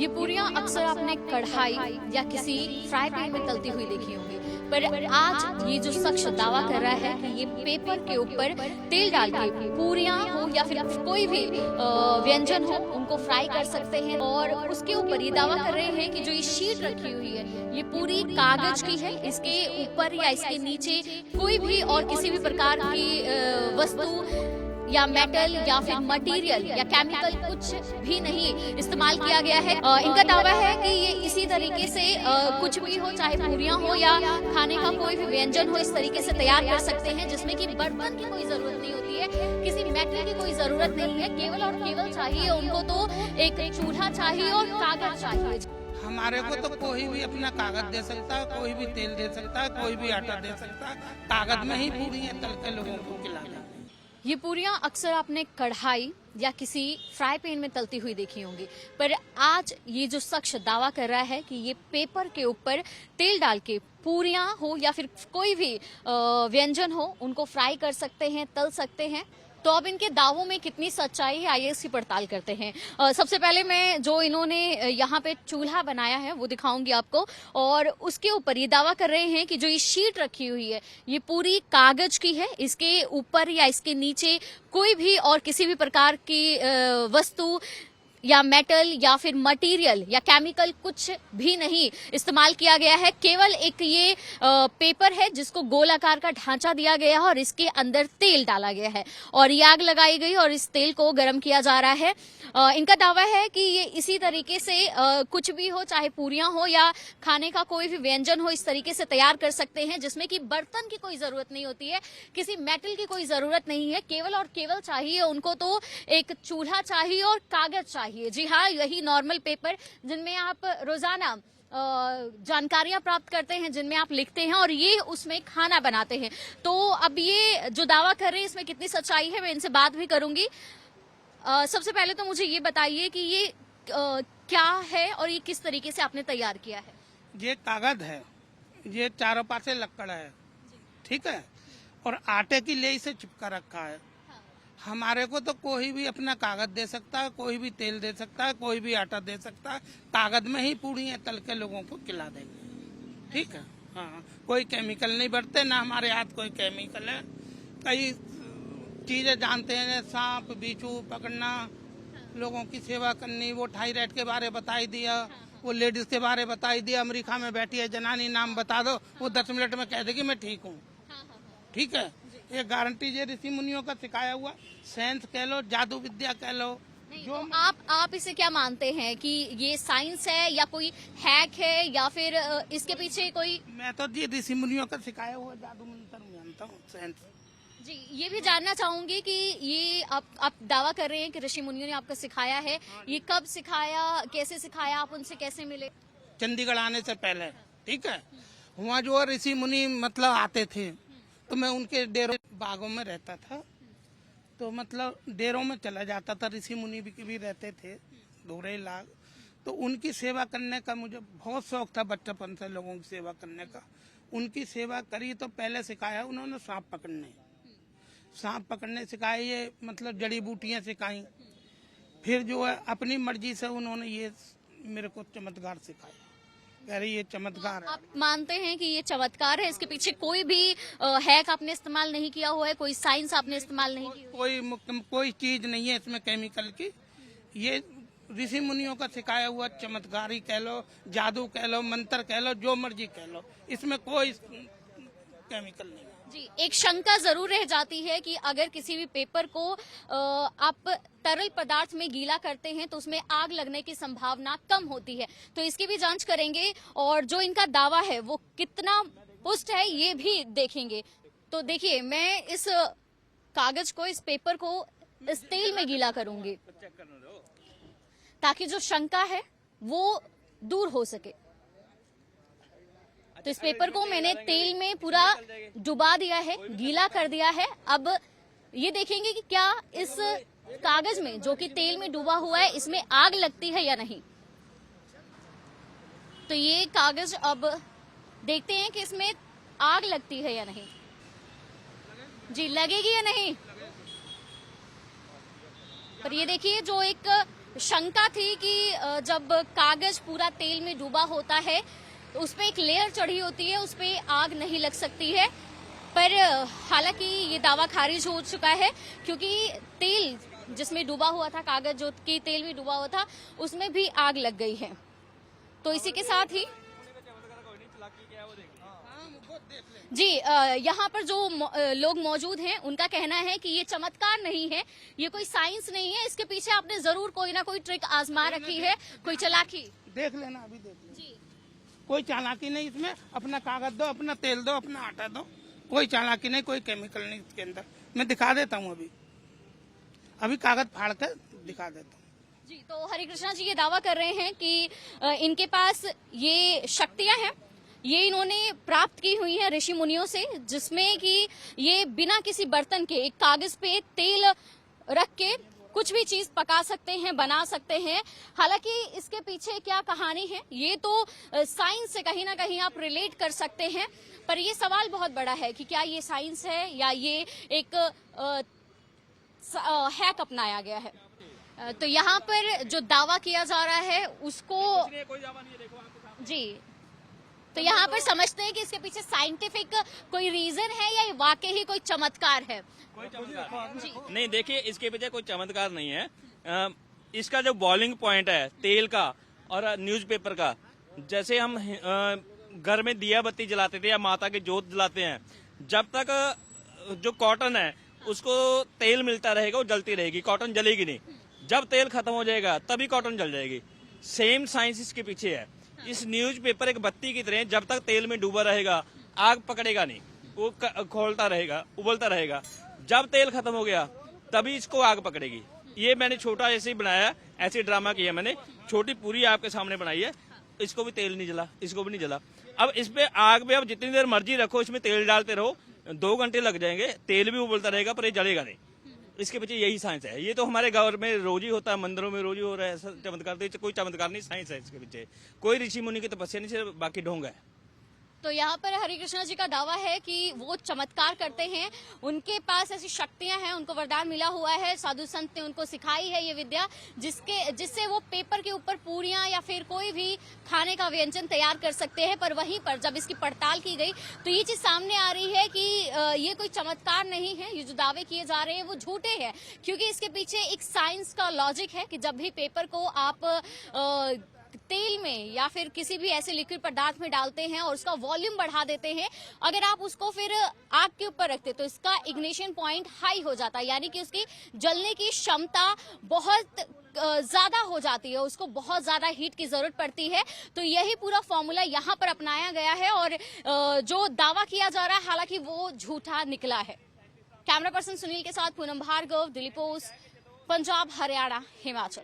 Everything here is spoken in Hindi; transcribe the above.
ये पूरियां अक्सर आपने कढ़ाई या किसी फ्राई पैन में तलती हुई देखी होंगी, पर आज ये जो शख्स दावा कर रहा है कि ये पेपर के ऊपर तेल डाल के पूरियां हो या फिर कोई भी व्यंजन हो उनको फ्राई कर सकते हैं। और उसके ऊपर ये दावा कर रहे हैं कि जो ये शीट रखी हुई है ये पूरी कागज की है, इसके ऊपर या इसके नीचे कोई भी और किसी भी प्रकार की वस्तु या मेटल या फिर मटेरियल या केमिकल कुछ भी नहीं इस्तेमाल किया गया है। इनका दावा है कि ये इसी तरीके से कुछ भी हो, चाहे पूरियां हो या खाने का कोई भी व्यंजन हो, इस तरीके से तैयार कर सकते हैं जिसमें कि बर्तन की कोई जरूरत नहीं होती है, किसी मेटल की कोई जरूरत नहीं है। केवल और केवल चाहिए उनको तो एक चूल्हा चाहिए और कागज चाहिए। हमारे को तो कोई भी अपना कागज दे सकता है, कोई भी तेल दे सकता है, कोई भी आटा दे सकता है। कागज में ही पूरियां तल के लोगों को खिलाना। ये पूरियां अक्सर आपने कढ़ाई या किसी फ्राई पैन में तलती हुई देखी होंगी, पर आज ये जो शख्स दावा कर रहा है कि ये पेपर के ऊपर तेल डाल के पूरियां हो या फिर कोई भी व्यंजन हो उनको फ्राई कर सकते हैं, तल सकते हैं। तो अब इनके दावों में कितनी सच्चाई है, आइए इसकी पड़ताल करते हैं। सबसे पहले मैं जो इन्होंने यहाँ पे चूल्हा बनाया है वो दिखाऊंगी आपको, और उसके ऊपर ये दावा कर रहे हैं कि जो ये शीट रखी हुई है ये पूरी कागज की है, इसके ऊपर या इसके नीचे कोई भी और किसी भी प्रकार की वस्तु या मेटल या फिर मटेरियल या केमिकल कुछ भी नहीं इस्तेमाल किया गया है। केवल एक ये पेपर है जिसको गोल आकार का ढांचा दिया गया है और इसके अंदर तेल डाला गया है और ये आग लगाई गई और इस तेल को गर्म किया जा रहा है। इनका दावा है कि ये इसी तरीके से कुछ भी हो, चाहे पूरियां हो या खाने का कोई भी व्यंजन हो, इस तरीके से तैयार कर सकते हैं जिसमें कि बर्तन की कोई जरूरत नहीं होती है, किसी मेटल की कोई जरूरत नहीं है। केवल और केवल चाहिए उनको तो एक चूल्हा चाहिए और कागज चाहिए। जी हाँ, यही नॉर्मल पेपर जिनमें आप रोजाना जानकारियां प्राप्त करते हैं, जिनमें आप लिखते हैं और ये उसमें खाना बनाते हैं। तो अब ये जो दावा कर रहे हैं इसमें कितनी सच्चाई है मैं इनसे बात भी करूंगी। सबसे पहले तो मुझे ये बताइए कि ये क्या है और ये किस तरीके से आपने तैयार किया है। ये कागज है, ये चारों पासे लकड़ है, ठीक है, और आटे की लेई से चिपका रखा है। हमारे को तो कोई भी अपना कागज दे सकता है, कोई भी तेल दे सकता है, कोई भी आटा दे सकता है। कागज में ही पूरियां तल के लोगों को खिला देंगे, ठीक है। हाँ, कोई केमिकल नहीं बरते, ना हमारे हाथ कोई केमिकल है। कई चीजें जानते हैं, सांप बिच्छू पकड़ना, लोगों की सेवा करनी, वो थायराइड के बारे बताई दिया, वो लेडीज के बारे बताई दिया। अमेरिका में बैठी है जनानी, नाम बता दो, वो 10 मिनट में कह देगी मैं ठीक हूँ, ठीक है। ये गारंटी ये ऋषि मुनियों का सिखाया हुआ साइंस कह लो, जादू विद्या कह लो। जो तो आप इसे क्या मानते हैं कि ये साइंस है या कोई हैक है या फिर इसके पीछे कोई? मैं तो जी ऋषि मुनियों का सिखाया हुआ जादू मंत्र मानता हूँ, साइंस। जी, ये भी जानना चाहूंगी कि ये आप दावा कर रहे हैं कि ऋषि मुनियों ने आपको सिखाया है, ये कब सिखाया, कैसे सिखाया, आप उनसे कैसे मिले? चंडीगढ़ आने से पहले, ठीक है। वहाँ जो ऋषि मुनि मतलब आते थे तो मैं उनके डेरों बागों में रहता था, तो मतलब डेरों में चला जाता था। ऋषि मुनि भी रहते थे, धोरे लाग, तो उनकी सेवा करने का मुझे बहुत शौक था बचपन से, लोगों की सेवा करने का। उनकी सेवा करी तो पहले सिखाया उन्होंने सांप पकड़ने सिखाए, ये मतलब जड़ी बूटियां सिखाई। फिर जो है अपनी मर्जी से उन्होंने ये मेरे को चमत्कार सिखाया। कह रही ये चमत्कार है। आप मानते हैं कि ये चमत्कार है, इसके पीछे कोई भी हैक आपने इस्तेमाल नहीं किया हुआ है, कोई साइंस आपने इस्तेमाल नहीं की? कोई चीज नहीं है इसमें केमिकल की। ये ऋषि मुनियों का सिखाया हुआ चमत्कारी कह लो, जादू कह लो, मंत्र कह लो, जो मर्जी कह लो, इसमें कोई केमिकल नहीं है। जी, एक शंका जरूर रह जाती है कि अगर किसी भी पेपर को आप तरल पदार्थ में गीला करते हैं तो उसमें आग लगने की संभावना कम होती है, तो इसकी भी जांच करेंगे और जो इनका दावा है वो कितना पुष्ट है ये भी देखेंगे। तो देखिए, मैं इस कागज को, इस पेपर को इस तेल में गीला करूंगी ताकि जो शंका है वो दूर हो सके। तो इस पेपर को मैंने तेल में पूरा डुबा दिया है, गीला कर दिया है। अब ये देखेंगे कि क्या इस कागज में जो कि तेल में डूबा हुआ है इसमें आग लगती है या नहीं। तो ये कागज अब देखते हैं कि इसमें आग लगती है या नहीं। जी, लगेगी या नहीं। पर ये देखिए, जो एक शंका थी कि जब कागज पूरा तेल में डूबा होता है तो उस पे एक लेयर चढ़ी होती है, उस पे आग नहीं लग सकती है। पर हालांकि ये दावा खारिज हो चुका है, क्योंकि तेल जिसमें डूबा हुआ था, कागज जो कि तेल में डूबा हुआ था, उसमें भी आग लग गई है। तो इसी के साथ ही जी यहाँ पर जो लोग मौजूद हैं उनका कहना है कि ये चमत्कार नहीं है, ये कोई साइंस नहीं है, इसके पीछे आपने जरूर कोई ना कोई ट्रिक आजमा रखी है, कोई चालाकी। देख लेना, अभी देख लेना जी, कोई चालाकी नहीं इसमें। अपना कागज दो, अपना तेल दो, अपना आटा दो, कोई चालाकी नहीं, कोई केमिकल नहीं इसके अंदर। मैं दिखा देता हूँ, अभी कागज फाड़ कर दिखा देता हूँ। जी, तो हरिकृष्णा जी ये दावा कर रहे हैं कि इनके पास ये शक्तियां हैं, ये इन्होंने प्राप्त की हुई है ऋषि मुनियों से, जिसमें कि ये बिना किसी बर्तन के एक कागज पे तेल रख के कुछ भी चीज पका सकते हैं, बना सकते हैं। हालांकि इसके पीछे क्या कहानी है ये तो साइंस से कहीं ना कहीं आप रिलेट कर सकते हैं, पर ये सवाल बहुत बड़ा है कि क्या ये साइंस है या ये एक हैक अपनाया गया है। तो यहाँ पर जो दावा किया जा रहा है उसको जी, तो यहाँ पर समझते हैं कि इसके पीछे साइंटिफिक कोई रीजन है या ये वाकई ही कोई चमत्कार है। कोई चमत्कार नहीं, देखिए इसके पीछे कोई चमत्कार नहीं है। इसका जो बॉइलिंग पॉइंट है तेल का और न्यूज़पेपर का, जैसे हम घर में दिया बत्ती जलाते थे या माता की जोत जलाते हैं, जब तक जो कॉटन है उसको तेल मिलता रहेगा वो जलती रहेगी, कॉटन जलेगी नहीं। जब तेल खत्म हो जाएगा तभी कॉटन जल जाएगी। सेम साइंस इसके पीछे है। इस न्यूज़पेपर एक बत्ती की तरह जब तक तेल में डूबा रहेगा आग पकड़ेगा नहीं, वो खोलता रहेगा, उबलता रहेगा। जब तेल खत्म हो गया तभी इसको आग पकड़ेगी। ये मैंने छोटा ऐसे ही बनाया, ऐसे ड्रामा किया मैंने, छोटी पूरी आपके सामने बनाई है। इसको भी तेल नहीं जला, इसको भी नहीं जला। अब इस पे आग पे अब जितनी देर मर्जी रखो, इसमें तेल डालते रहो, 2 घंटे लग जाएंगे, तेल भी उबलता रहेगा पर ये जलेगा नहीं। इसके पीछे यही साइंस है। ये तो हमारे घर में रोज ही होता है, मंदिरों में रोज ही हो रहा है ऐसा चमत्कार। तो कोई चमत्कार नहीं, साइंस है इसके पीछे। कोई ऋषि मुनि की तपस्या नहीं, सिर्फ बाकी ढोंग है। तो यहाँ पर हरिकृष्णा जी का दावा है कि वो चमत्कार करते हैं, उनके पास ऐसी शक्तियां हैं, उनको वरदान मिला हुआ है, साधु संत ने उनको सिखाई है ये विद्या, जिससे वो पेपर के ऊपर पूरियां या फिर कोई भी खाने का व्यंजन तैयार कर सकते हैं। पर वहीं पर जब इसकी पड़ताल की गई तो ये चीज सामने आ रही है कि ये कोई चमत्कार नहीं है, ये जो दावे किए जा रहे हैं वो झूठे हैं, क्योंकि इसके पीछे एक साइंस का लॉजिक है कि जब भी पेपर को आप तेल में या फिर किसी भी ऐसे लिक्विड पदार्थ में डालते हैं और उसका वॉल्यूम बढ़ा देते हैं, अगर आप उसको फिर आग के ऊपर रखते तो इसका इग्निशन पॉइंट हाई हो जाता है, यानी कि उसकी जलने की क्षमता बहुत ज्यादा हो जाती है, उसको बहुत ज्यादा हीट की जरूरत पड़ती है। तो यही पूरा फॉर्मूला यहाँ पर अपनाया गया है और जो दावा किया जा रहा है हालांकि वो झूठा निकला है। कैमरा पर्सन सुनील के साथ पूनम भार्गव, दिल्ली पोस्ट, पंजाब, हरियाणा, हिमाचल।